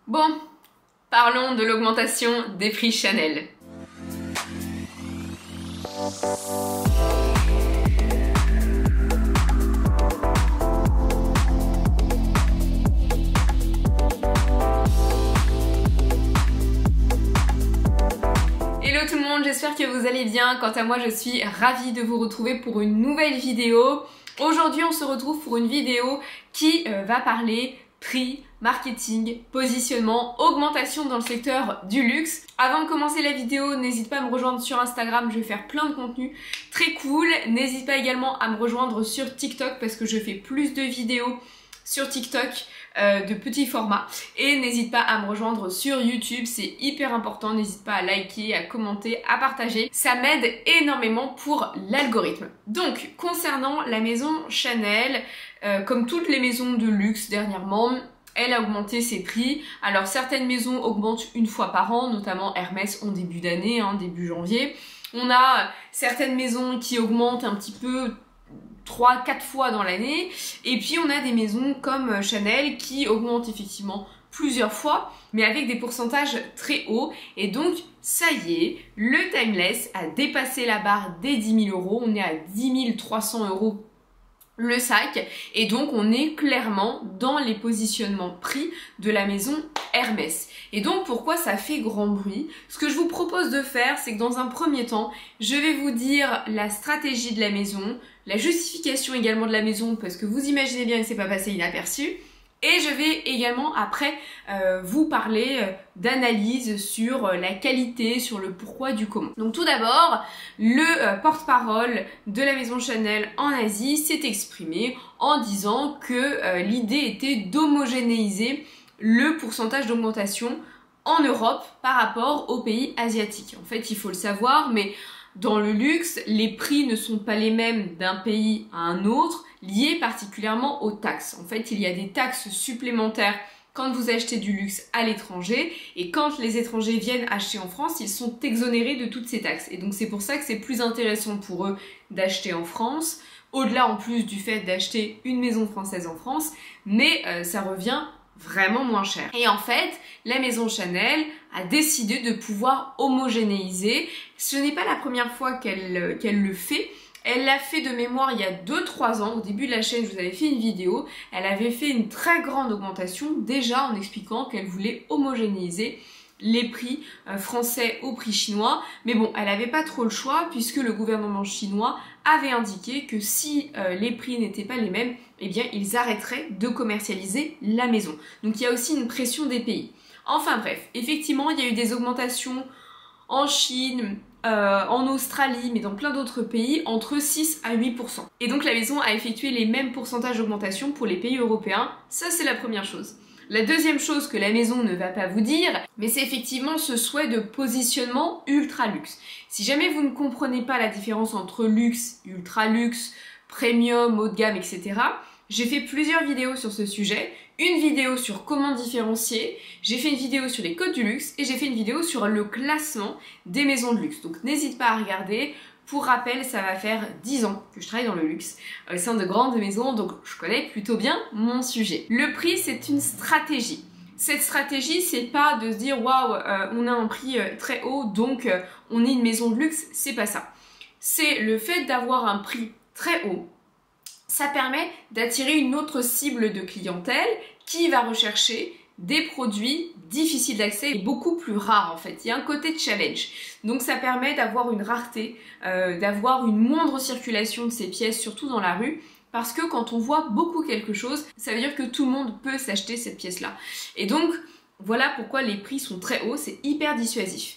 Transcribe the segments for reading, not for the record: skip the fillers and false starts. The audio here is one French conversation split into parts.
Bon, parlons de l'augmentation des prix Chanel. Hello tout le monde, j'espère que vous allez bien. Quant à moi, je suis ravie de vous retrouver pour une nouvelle vidéo. Aujourd'hui, on se retrouve pour une vidéo qui va parler prix, marketing, positionnement, augmentation dans le secteur du luxe. Avant de commencer la vidéo, n'hésite pas à me rejoindre sur Instagram, je vais faire plein de contenus très cool. N'hésite pas également à me rejoindre sur TikTok parce que je fais plus de vidéos sur TikTok de petits formats. Et n'hésite pas à me rejoindre sur YouTube, c'est hyper important. N'hésite pas à liker, à commenter, à partager. Ça m'aide énormément pour l'algorithme. Donc, concernant la maison Chanel, comme toutes les maisons de luxe dernièrement, elle a augmenté ses prix. Alors certaines maisons augmentent une fois par an, notamment Hermès en début d'année, début janvier. On a certaines maisons qui augmentent un petit peu 3-4 fois dans l'année. Et puis on a des maisons comme Chanel qui augmentent effectivement plusieurs fois, mais avec des pourcentages très hauts. Et donc, ça y est, le Timeless a dépassé la barre des 10 000 euros. On est à 10 300 euros le sac, et donc on est clairement dans les positionnements prix de la maison Hermès. Et donc pourquoi ça fait grand bruit? Ce que je vous propose de faire, c'est que dans un premier temps, je vais vous dire la stratégie de la maison, la justification également de la maison, parce que vous imaginez bien que c'est pas passé inaperçu. Et je vais également après vous parler d'analyse sur la qualité, sur le pourquoi du comment. Donc tout d'abord, le porte-parole de la maison Chanel en Asie s'est exprimé en disant que l'idée était d'homogénéiser le pourcentage d'augmentation en Europe par rapport aux pays asiatiques. En fait, il faut le savoir, mais dans le luxe, les prix ne sont pas les mêmes d'un pays à un autre, liés particulièrement aux taxes. En fait, il y a des taxes supplémentaires quand vous achetez du luxe à l'étranger, et quand les étrangers viennent acheter en France, ils sont exonérés de toutes ces taxes. Et donc c'est pour ça que c'est plus intéressant pour eux d'acheter en France, au-delà en plus du fait d'acheter une maison française en France, mais ça revient vraiment moins cher. Et en fait, la maison Chanel a décidé de pouvoir homogénéiser. Ce n'est pas la première fois qu'elle le fait. Elle l'a fait de mémoire il y a 2-3 ans. Au début de la chaîne, je vous avais fait une vidéo. Elle avait fait une très grande augmentation déjà en expliquant qu'elle voulait homogénéiser les prix français au prix chinois. Mais bon, elle n'avait pas trop le choix puisque le gouvernement chinois avait indiqué que si les prix n'étaient pas les mêmes, eh bien ils arrêteraient de commercialiser la maison. Donc il y a aussi une pression des pays. Enfin bref, effectivement, il y a eu des augmentations en Chine, en Australie, mais dans plein d'autres pays, entre 6 à 8%. Et donc la maison a effectué les mêmes pourcentages d'augmentation pour les pays européens. Ça, c'est la première chose. La deuxième chose que la maison ne va pas vous dire, mais c'est effectivement ce souhait de positionnement ultra luxe. Si jamais vous ne comprenez pas la différence entre luxe, ultra luxe, premium, haut de gamme, etc., j'ai fait plusieurs vidéos sur ce sujet. Une vidéo sur comment différencier, j'ai fait une vidéo sur les codes du luxe et j'ai fait une vidéo sur le classement des maisons de luxe. Donc n'hésite pas à regarder. Pour rappel, ça va faire 10 ans que je travaille dans le luxe au sein de grandes maisons, donc je connais plutôt bien mon sujet. Le prix, c'est une stratégie. Cette stratégie, c'est pas de se dire waouh, on a un prix très haut, donc on est une maison de luxe, c'est pas ça. C'est le fait d'avoir un prix très haut. Ça permet d'attirer une autre cible de clientèle qui va rechercher des produits difficiles d'accès et beaucoup plus rares en fait. Il y a un côté challenge. Donc ça permet d'avoir une rareté, d'avoir une moindre circulation de ces pièces, surtout dans la rue, parce que quand on voit beaucoup quelque chose, ça veut dire que tout le monde peut s'acheter cette pièce-là. Et donc, voilà pourquoi les prix sont très hauts, c'est hyper dissuasif.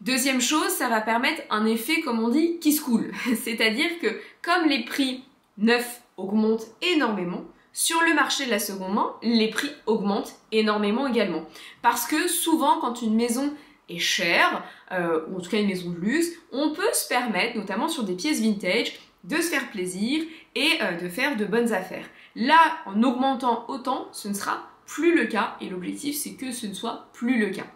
Deuxième chose, ça va permettre un effet, comme on dit, qui se coule. C'est-à-dire que comme les prix neufs augmentent énormément, sur le marché de la seconde main, les prix augmentent énormément également. Parce que souvent, quand une maison est chère, ou en tout cas une maison de luxe, on peut se permettre, notamment sur des pièces vintage, de se faire plaisir et de faire de bonnes affaires. Là, en augmentant autant, ce ne sera plus le cas et l'objectif, c'est que ce ne soit plus le cas.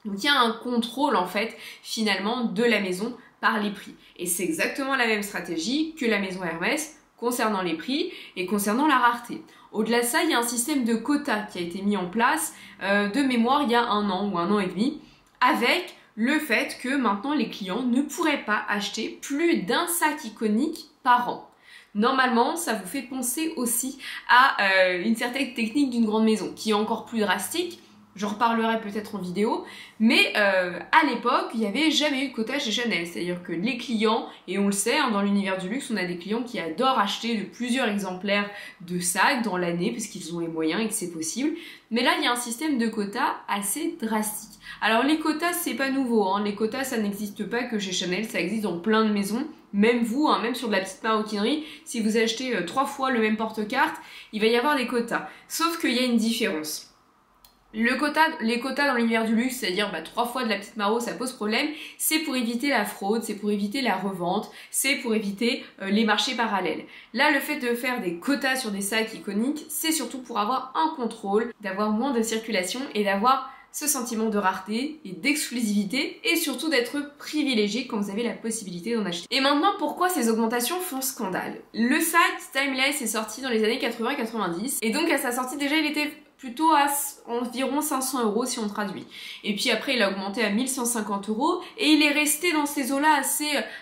Donc il y a un contrôle en fait, finalement, de la maison par les prix. Et c'est exactement la même stratégie que la maison Hermès concernant les prix et concernant la rareté. Au-delà de ça, il y a un système de quotas qui a été mis en place de mémoire il y a 1 an ou 1 an et demi, avec le fait que maintenant les clients ne pourraient pas acheter plus d'un sac iconique par an. Normalement, ça vous fait penser aussi à une certaine technique d'une grande maison qui est encore plus drastique. J'en reparlerai peut-être en vidéo, mais à l'époque, il n'y avait jamais eu de quota chez Chanel. C'est-à-dire que les clients, et on le sait, hein, dans l'univers du luxe, on a des clients qui adorent acheter de plusieurs exemplaires de sacs dans l'année parce qu'ils ont les moyens et que c'est possible. Mais là, il y a un système de quotas assez drastique. Alors les quotas, c'est pas nouveau, hein. Les quotas, ça n'existe pas que chez Chanel, ça existe dans plein de maisons. Même vous, hein, même sur de la petite maroquinerie, si vous achetez 3 fois le même porte-carte, il va y avoir des quotas. Sauf qu'il y a une différence. Les quotas dans l'univers du luxe, c'est-à-dire 3 fois de la petite maro, ça pose problème, c'est pour éviter la fraude, c'est pour éviter la revente, c'est pour éviter les marchés parallèles. Là, le fait de faire des quotas sur des sacs iconiques, c'est surtout pour avoir un contrôle, d'avoir moins de circulation et d'avoir ce sentiment de rareté et d'exclusivité et surtout d'être privilégié quand vous avez la possibilité d'en acheter. Et maintenant, pourquoi ces augmentations font scandale? Le sac Timeless est sorti dans les années 80-90 et donc à sa sortie déjà il était plutôt à environ 500 € si on traduit. Et puis après il a augmenté à 1150 € et il est resté dans ces eaux-là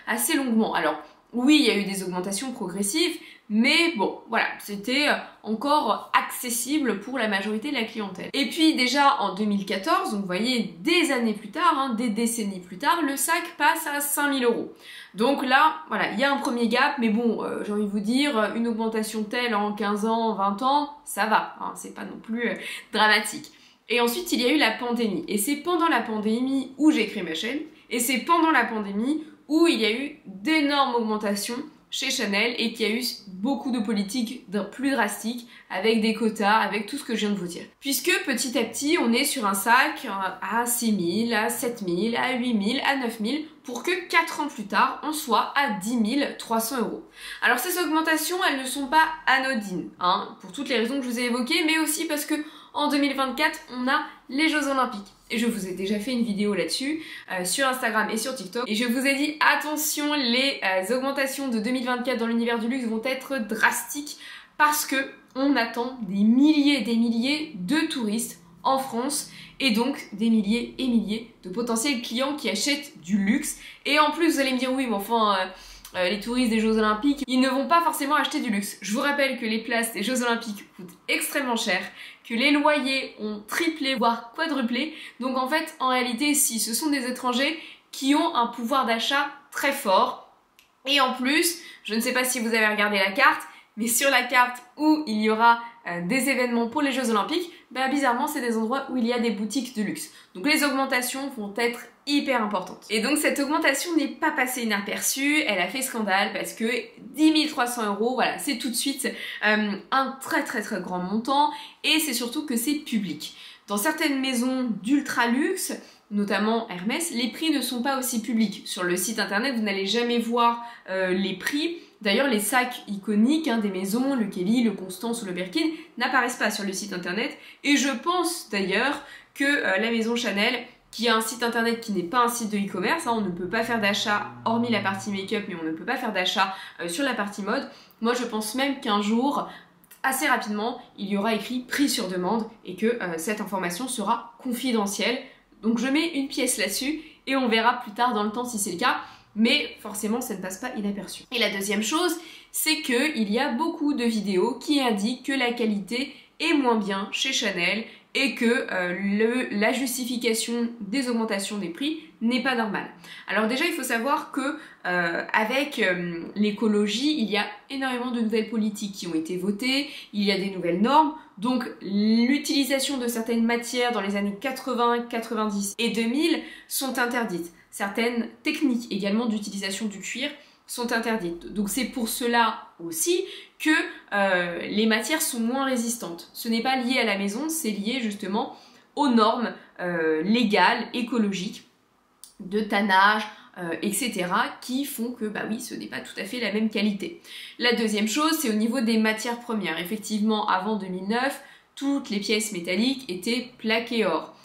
assez longuement. Alors oui, il y a eu des augmentations progressives, mais bon, voilà, c'était encore accessible pour la majorité de la clientèle. Et puis déjà en 2014, donc vous voyez des années plus tard, hein, des décennies plus tard, le sac passe à 5000 €. Donc là, voilà, il y a un premier gap, mais bon, j'ai envie de vous dire, une augmentation telle en 15 ans, 20 ans, ça va, hein, c'est pas non plus dramatique. Et ensuite, il y a eu la pandémie. Et c'est pendant la pandémie où j'ai créé ma chaîne, et c'est pendant la pandémie où il y a eu d'énormes augmentations chez Chanel et qu'il y a eu beaucoup de politiques plus drastiques avec des quotas, avec tout ce que je viens de vous dire. Puisque petit à petit, on est sur un sac à 6 000, à 7 000, à 8 000, à 9 000 pour que 4 ans plus tard, on soit à 10 300 €. Alors ces augmentations, elles ne sont pas anodines, hein, pour toutes les raisons que je vous ai évoquées, mais aussi parce que en 2024, on a les Jeux Olympiques. Et je vous ai déjà fait une vidéo là-dessus sur Instagram et sur TikTok. Et je vous ai dit, attention, les augmentations de 2024 dans l'univers du luxe vont être drastiques parce que on attend des milliers et des milliers de touristes en France et donc des milliers et milliers de potentiels clients qui achètent du luxe. Et en plus, vous allez me dire, oui, mais enfin... les touristes des Jeux Olympiques, ils ne vont pas forcément acheter du luxe. Je vous rappelle que les places des Jeux Olympiques coûtent extrêmement cher, que les loyers ont triplé, voire quadruplé. Donc en fait, en réalité, si ce sont des étrangers qui ont un pouvoir d'achat très fort. Et en plus, je ne sais pas si vous avez regardé la carte, mais sur la carte où il y aura des événements pour les Jeux Olympiques, bizarrement, c'est des endroits où il y a des boutiques de luxe. Donc les augmentations vont être hyper importante. Et donc cette augmentation n'est pas passée inaperçue, elle a fait scandale parce que 10 300 €, voilà, c'est tout de suite un très grand montant et c'est surtout que c'est public. Dans certaines maisons d'ultra luxe, notamment Hermès, les prix ne sont pas aussi publics. Sur le site internet, vous n'allez jamais voir les prix. D'ailleurs, les sacs iconiques des maisons, le Kelly, le Constance ou le Birkin, n'apparaissent pas sur le site internet. Et je pense d'ailleurs que la maison Chanel, qui a un site internet qui n'est pas un site de e-commerce, on ne peut pas faire d'achat, hormis la partie make-up, mais on ne peut pas faire d'achat sur la partie mode. Moi, je pense même qu'un jour, assez rapidement, il y aura écrit prix sur demande et que cette information sera confidentielle. Donc je mets une pièce là-dessus et on verra plus tard dans le temps si c'est le cas. Mais forcément, ça ne passe pas inaperçu. Et la deuxième chose, c'est qu'il y a beaucoup de vidéos qui indiquent que la qualité est moins bien chez Chanel et que la justification des augmentations des prix n'est pas normale. Alors déjà, il faut savoir que avec l'écologie, il y a énormément de nouvelles politiques qui ont été votées, il y a des nouvelles normes, donc l'utilisation de certaines matières dans les années 80, 90 et 2000 sont interdites. Certaines techniques également d'utilisation du cuir sont interdites. Donc c'est pour cela aussi que les matières sont moins résistantes. Ce n'est pas lié à la maison, c'est lié justement aux normes légales, écologiques, de tannage, etc. qui font que, oui, ce n'est pas tout à fait la même qualité. La deuxième chose, c'est au niveau des matières premières. Effectivement, avant 2009, toutes les pièces métalliques étaient plaquées or.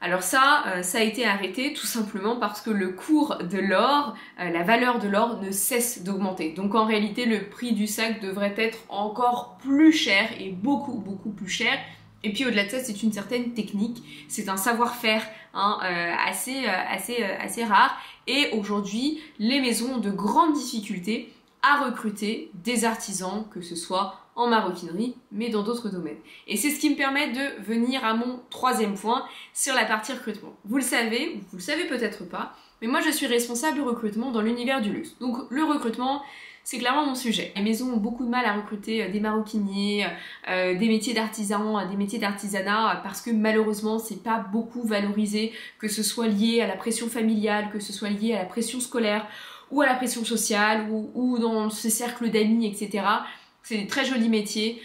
Alors ça a été arrêté tout simplement parce que le cours de l'or, la valeur de l'or ne cesse d'augmenter. Donc en réalité, le prix du sac devrait être encore plus cher et beaucoup plus cher. Et puis au-delà de ça, c'est une certaine technique, c'est un savoir-faire assez rare. Et aujourd'hui, les maisons ont de grandes difficultés à recruter des artisans, que ce soit en maroquinerie, mais dans d'autres domaines. Et c'est ce qui me permet de venir à mon troisième point sur la partie recrutement. Vous le savez, ou vous le savez peut-être pas, mais moi je suis responsable du recrutement dans l'univers du luxe. Donc le recrutement, c'est clairement mon sujet. Les maisons ont beaucoup de mal à recruter des maroquiniers, des métiers d'artisan, des métiers d'artisanat, parce que malheureusement, c'est pas beaucoup valorisé, que ce soit lié à la pression familiale, que ce soit lié à la pression scolaire, ou à la pression sociale, ou dans ce cercle d'amis, etc. C'est des très jolis métiers.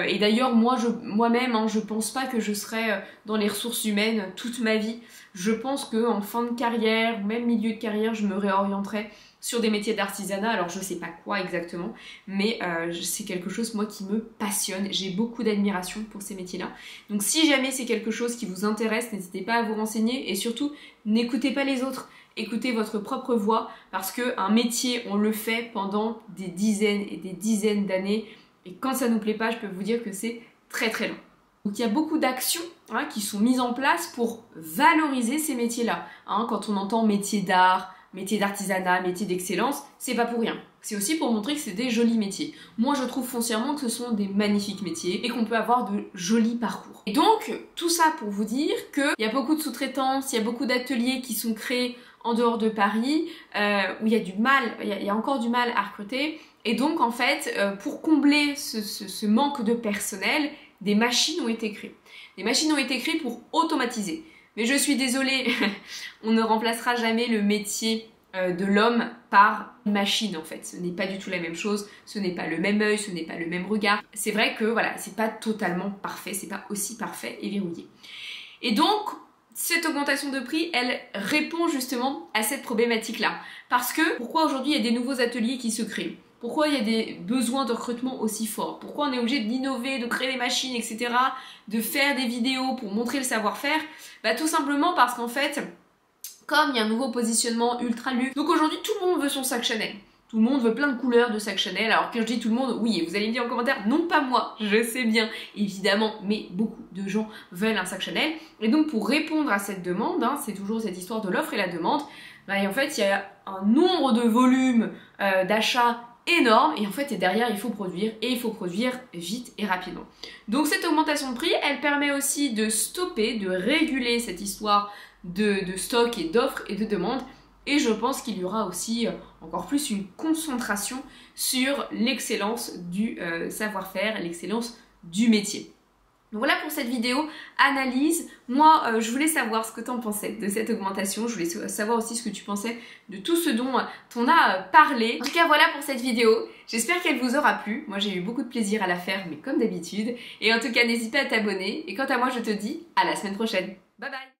Et d'ailleurs, moi-même, je pense pas que je serai dans les ressources humaines toute ma vie. Je pense qu'en fin de carrière, ou même milieu de carrière, je me réorienterai sur des métiers d'artisanat. Alors je sais pas quoi exactement, mais c'est quelque chose moi qui me passionne. J'ai beaucoup d'admiration pour ces métiers-là. Donc si jamais c'est quelque chose qui vous intéresse, n'hésitez pas à vous renseigner et surtout n'écoutez pas les autres. Écoutez votre propre voix parce qu'un métier, on le fait pendant des dizaines et des dizaines d'années et quand ça nous plaît pas, je peux vous dire que c'est très long. Donc il y a beaucoup d'actions qui sont mises en place pour valoriser ces métiers-là. Quand on entend métier d'art, métier d'artisanat, métier d'excellence, c'est pas pour rien. C'est aussi pour montrer que c'est des jolis métiers. Moi, je trouve foncièrement que ce sont des magnifiques métiers et qu'on peut avoir de jolis parcours. Et donc, tout ça pour vous dire qu'il y a beaucoup de sous-traitance, il y a beaucoup d'ateliers qui sont créés en dehors de Paris, où il y a encore du mal à recruter. Et donc, en fait, pour combler ce manque de personnel, des machines ont été créées. Des machines ont été créées pour automatiser. Mais je suis désolée, on ne remplacera jamais le métier de l'homme par une machine en fait. Ce n'est pas du tout la même chose, ce n'est pas le même œil, ce n'est pas le même regard. C'est vrai que voilà, c'est pas totalement parfait, c'est pas aussi parfait et verrouillé. Et donc, cette augmentation de prix, elle répond justement à cette problématique-là. Parce que, pourquoi aujourd'hui il y a des nouveaux ateliers qui se créent ? Pourquoi il y a des besoins de recrutement aussi forts? Pourquoi on est obligé d'innover, de créer des machines, etc., de faire des vidéos pour montrer le savoir-faire? Tout simplement parce qu'en fait, comme il y a un nouveau positionnement ultra luxe, donc aujourd'hui tout le monde veut son sac Chanel. Tout le monde veut plein de couleurs de sac Chanel. Alors quand je dis tout le monde, oui, vous allez me dire en commentaire, non pas moi, je sais bien, évidemment, mais beaucoup de gens veulent un sac Chanel. Et donc pour répondre à cette demande, c'est toujours cette histoire de l'offre et la demande, et en fait il y a un nombre de volumes d'achats énorme et en fait derrière il faut produire et il faut produire vite et rapidement. Donc cette augmentation de prix elle permet aussi de stopper, de réguler cette histoire de stock et d'offres et de demandes et je pense qu'il y aura aussi encore plus une concentration sur l'excellence du savoir-faire, l'excellence du métier. Donc voilà pour cette vidéo analyse. Moi, je voulais savoir ce que tu en pensais de cette augmentation. Je voulais savoir aussi ce que tu pensais de tout ce dont on a parlé. En tout cas, voilà pour cette vidéo. J'espère qu'elle vous aura plu. Moi, j'ai eu beaucoup de plaisir à la faire, mais comme d'habitude. Et en tout cas, n'hésite pas à t'abonner. Et quant à moi, je te dis à la semaine prochaine. Bye bye!